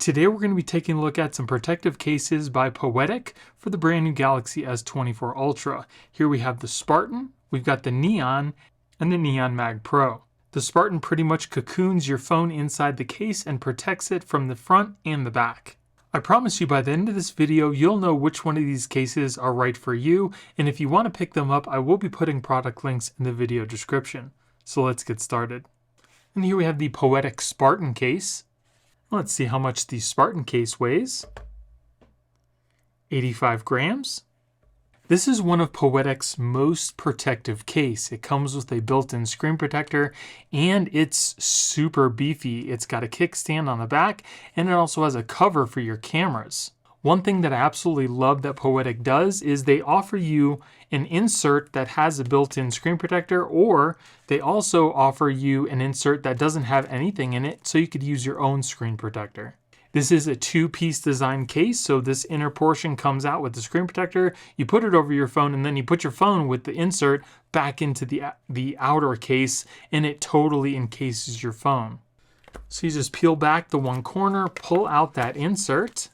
Today we're going to be taking a look at some protective cases by Poetic for the brand new Galaxy S24 Ultra. Here we have the Spartan, we've got the Neon, and the Neon Mag Pro. The Spartan pretty much cocoons your phone inside the case and protects it from the front and the back. I promise you by the end of this video you'll know which one of these cases are right for you, and if you want to pick them up I will be putting product links in the video description. So let's get started. And here we have the Poetic Spartan case. Let's see how much the Spartan case weighs. 85 grams. This is one of Poetic's most protective case. It comes with a built-in screen protector and it's super beefy. It's got a kickstand on the back and it also has a cover for your cameras. One thing that I absolutely love that Poetic does is they offer you an insert that has a built-in screen protector, or they also offer you an insert that doesn't have anything in it so you could use your own screen protector. This is a two-piece design case, so this inner portion comes out with the screen protector, you put it over your phone, and then you put your phone with the insert back into the outer case, and it totally encases your phone. So you just peel back the one corner, pull out that insert.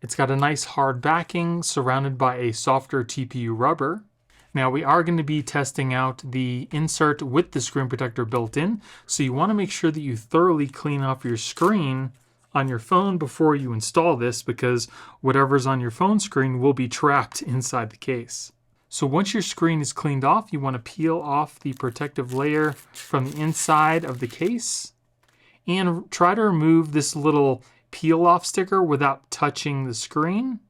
It's got a nice hard backing surrounded by a softer TPU rubber. Now we are going to be testing out the insert with the screen protector built in, so you want to make sure that you thoroughly clean off your screen on your phone before you install this, because whatever's on your phone screen will be trapped inside the case. So once your screen is cleaned off, you want to peel off the protective layer from the inside of the case and try to remove this little peel off sticker without touching the screen.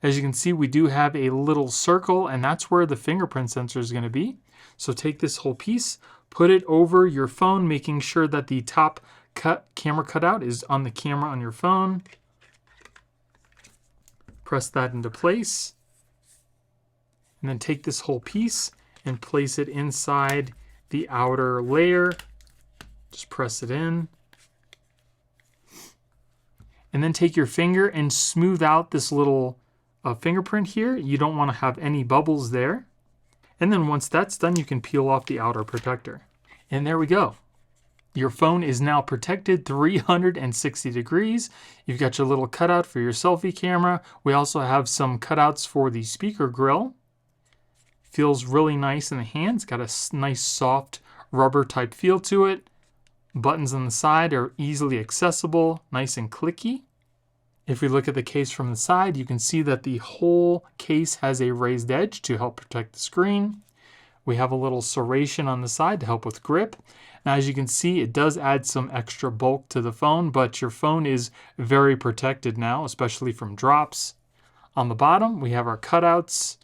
As you can see, we do have a little circle, and that's where the fingerprint sensor is going to be. So take this whole piece, put it over your phone, making sure that the top camera cutout is on the camera on your phone. Press that into place. And then take this whole piece and place it inside the outer layer. Just press it in. And then take your finger and smooth out this little fingerprint here. You don't want to have any bubbles there. And then once that's done, you can peel off the outer protector. And there we go. Your phone is now protected 360 degrees. You've got your little cutout for your selfie camera. We also have some cutouts for the speaker grill. Feels really nice in the hand. It's got a nice soft rubber type feel to it. Buttons on the side are easily accessible, nice and clicky. If we look at the case from the side, you can see that the whole case has a raised edge to help protect the screen. We have a little serration on the side to help with grip. Now, as you can see, it does add some extra bulk to the phone, but your phone is very protected now, especially from drops. On the bottom, we have our cutouts.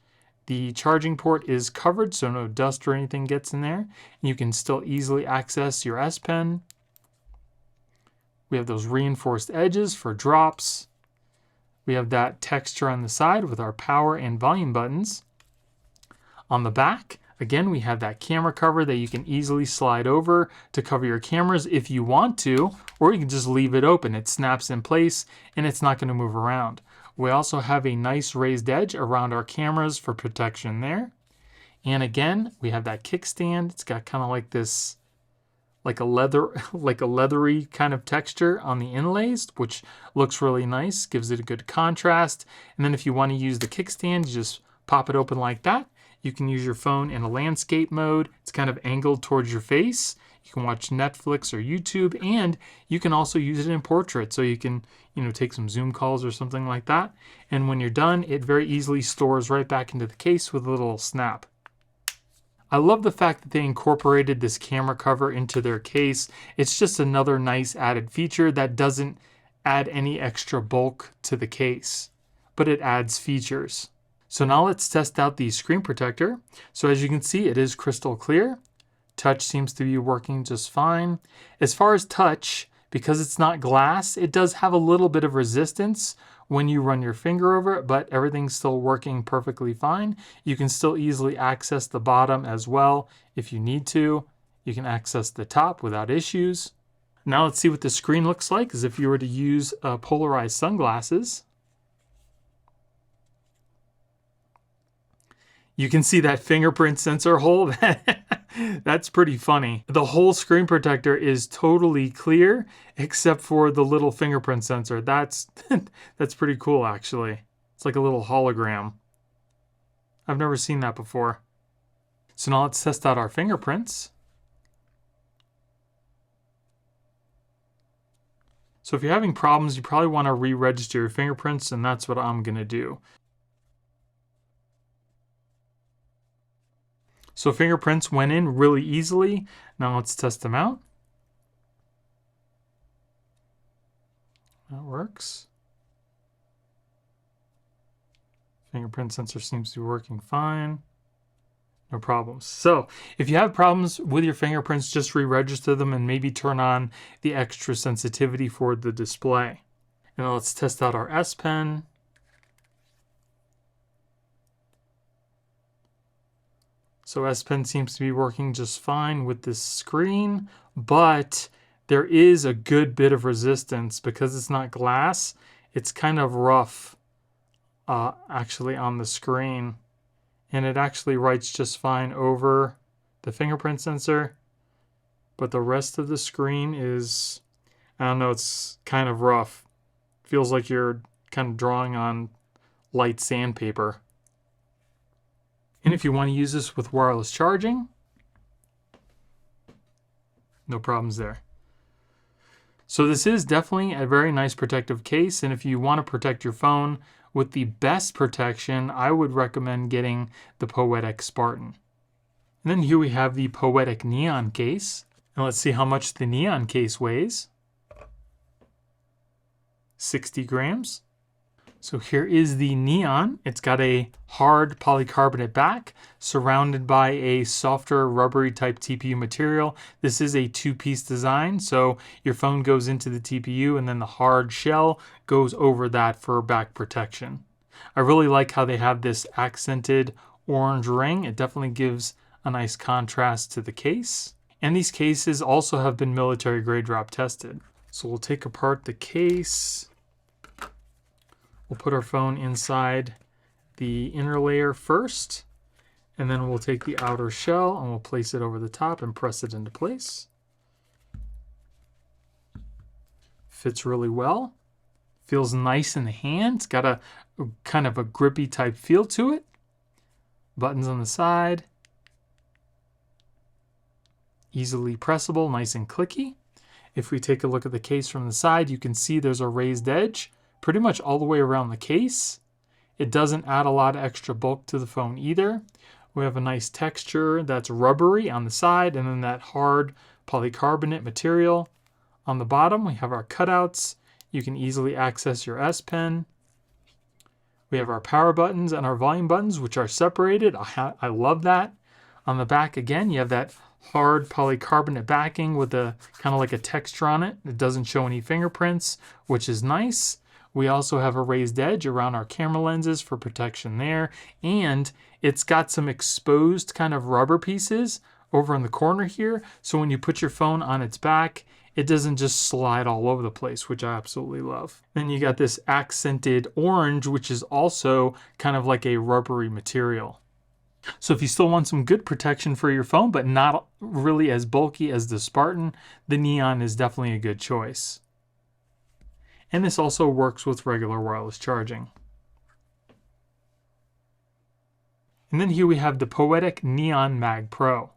The charging port is covered, so no dust or anything gets in there. And you can still easily access your S Pen. We have those reinforced edges for drops. We have that texture on the side with our power and volume buttons. On the back, again, we have that camera cover that you can easily slide over to cover your cameras if you want to, or you can just leave it open. It snaps in place and it's not going to move around. We also have a nice raised edge around our cameras for protection there. And again, we have that kickstand. It's got kind of like this, like a leathery kind of texture on the inlays, which looks really nice, gives it a good contrast. And then if you want to use the kickstand, you just pop it open like that. You can use your phone in a landscape mode. It's kind of angled towards your face. You can watch Netflix or YouTube, and you can also use it in portrait. So you can, take some Zoom calls or something like that. And when you're done, it very easily stores right back into the case with a little snap. I love the fact that they incorporated this camera cover into their case. It's just another nice added feature that doesn't add any extra bulk to the case, but it adds features. So now let's test out the screen protector. So as you can see, it is crystal clear. Touch seems to be working just fine. As far as touch, because it's not glass, it does have a little bit of resistance when you run your finger over it, but everything's still working perfectly fine. You can still easily access the bottom as well if you need to. You can access the top without issues. Now let's see what the screen looks like as if you were to use polarized sunglasses. You can see that fingerprint sensor hole That's pretty funny. The whole screen protector is totally clear except for the little fingerprint sensor. That's that's pretty cool actually. It's like a little hologram. I've never seen that before. So now let's test out our fingerprints. So if you're having problems, you probably want to re-register your fingerprints, and that's what I'm going to do. So fingerprints went in really easily. Now let's test them out. That works. Fingerprint sensor seems to be working fine. No problems. So if you have problems with your fingerprints, just re-register them and maybe turn on the extra sensitivity for the display. And now let's test out our S Pen. So S Pen seems to be working just fine with this screen, but there is a good bit of resistance because it's not glass. It's kind of rough actually on the screen. And it actually writes just fine over the fingerprint sensor. But the rest of the screen is, I don't know, it's kind of rough. Feels like you're kind of drawing on light sandpaper. And if you want to use this with wireless charging, no problems there. So this is definitely a very nice protective case. And if you want to protect your phone with the best protection, I would recommend getting the Poetic Spartan. And then here we have the Poetic Neon case. And let's see how much the Neon case weighs. 60 grams. So here is the Neon. It's got a hard polycarbonate back surrounded by a softer rubbery type TPU material. This is a two-piece design, so your phone goes into the TPU and then the hard shell goes over that for back protection. I really like how they have this accented orange ring. It definitely gives a nice contrast to the case. And these cases also have been military grade drop tested. So we'll take apart the case. We'll put our phone inside the inner layer first, and then we'll take the outer shell and we'll place it over the top and press it into place. Fits really well. Feels nice in the hand. It's got a kind of a grippy type feel to it. Buttons on the side. Easily pressable, nice and clicky. If we take a look at the case from the side, you can see there's a raised edge pretty much all the way around the case. It doesn't add a lot of extra bulk to the phone either. We have a nice texture that's rubbery on the side, and then that hard polycarbonate material. On the bottom, we have our cutouts. You can easily access your S Pen. We have our power buttons and our volume buttons, which are separated. I love that. On the back, again, you have that hard polycarbonate backing with a kind of like a texture on it. It doesn't show any fingerprints, which is nice. We also have a raised edge around our camera lenses for protection there. And it's got some exposed kind of rubber pieces over in the corner here. So when you put your phone on its back, it doesn't just slide all over the place, which I absolutely love. Then you got this accented orange, which is also kind of like a rubbery material. So if you still want some good protection for your phone, but not really as bulky as the Spartan, the Neon is definitely a good choice. And this also works with regular wireless charging. And then here we have the Poetic Neon Mag Pro.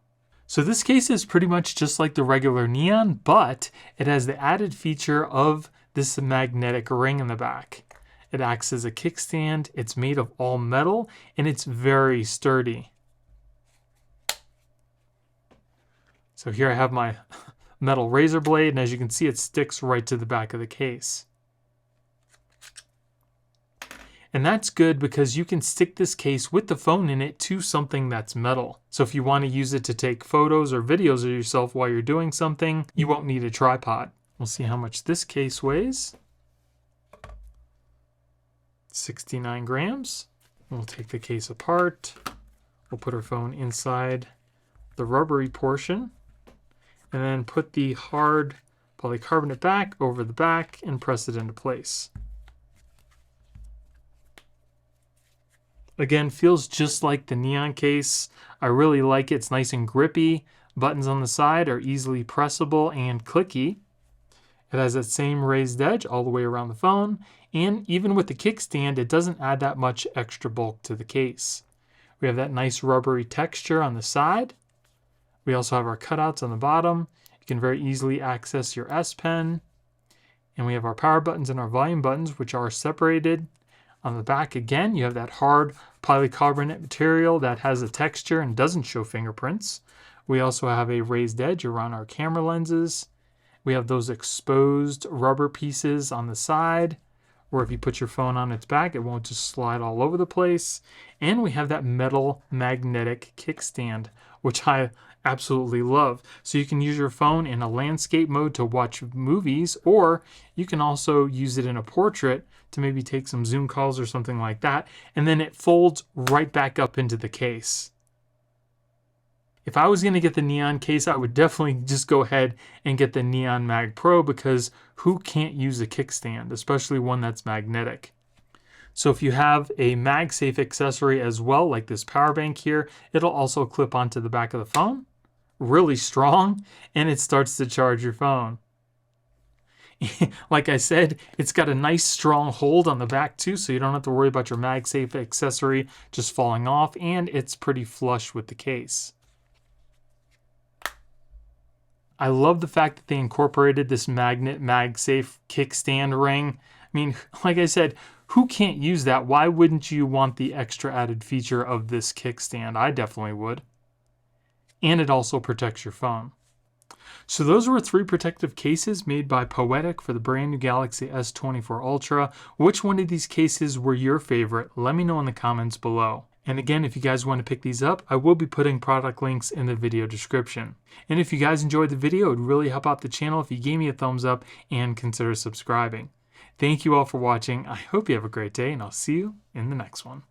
So this case is pretty much just like the regular Neon, but it has the added feature of this magnetic ring in the back. It acts as a kickstand, it's made of all metal, and it's very sturdy. So here I have my metal razor blade, and as you can see, it sticks right to the back of the case. And that's good because you can stick this case with the phone in it to something that's metal. So if you want to use it to take photos or videos of yourself while you're doing something, you won't need a tripod. We'll see how much this case weighs. 69 grams. We'll take the case apart. We'll put our phone inside the rubbery portion and then put the hard polycarbonate back over the back and press it into place. Again, feels just like the Neon case. I really like it. It's nice and grippy. Buttons on the side are easily pressable and clicky. It has that same raised edge all the way around the phone. And even with the kickstand, it doesn't add that much extra bulk to the case. We have that nice rubbery texture on the side. We also have our cutouts on the bottom. You can very easily access your S Pen. And we have our power buttons and our volume buttons, which are separated. On the back, again, you have that hard polycarbonate material that has a texture and doesn't show fingerprints. We also have a raised edge around our camera lenses. We have those exposed rubber pieces on the side, where if you put your phone on its back, it won't just slide all over the place. And we have that metal magnetic kickstand, which I absolutely love. So you can use your phone in a landscape mode to watch movies, or you can also use it in a portrait to maybe take some Zoom calls or something like that. And then it folds right back up into the case. If I was going to get the Neon case, I would definitely just go ahead and get the Neon Mag Pro, because who can't use a kickstand, especially one that's magnetic? So if you have a MagSafe accessory as well, like this power bank here, it'll also clip onto the back of the phone, really strong, and it starts to charge your phone. Like I said, it's got a nice strong hold on the back too, so you don't have to worry about your MagSafe accessory just falling off, and it's pretty flush with the case. I love the fact that they incorporated this magnet MagSafe kickstand ring. I mean, like I said, who can't use that? Why wouldn't you want the extra added feature of this kickstand? I definitely would. And it also protects your phone. So those were 3 protective cases made by Poetic for the brand new Galaxy S24 Ultra. Which one of these cases were your favorite? Let me know in the comments below. And again, if you guys want to pick these up, I will be putting product links in the video description. And if you guys enjoyed the video, it would really help out the channel if you gave me a thumbs up and consider subscribing. Thank you all for watching. I hope you have a great day, and I'll see you in the next one.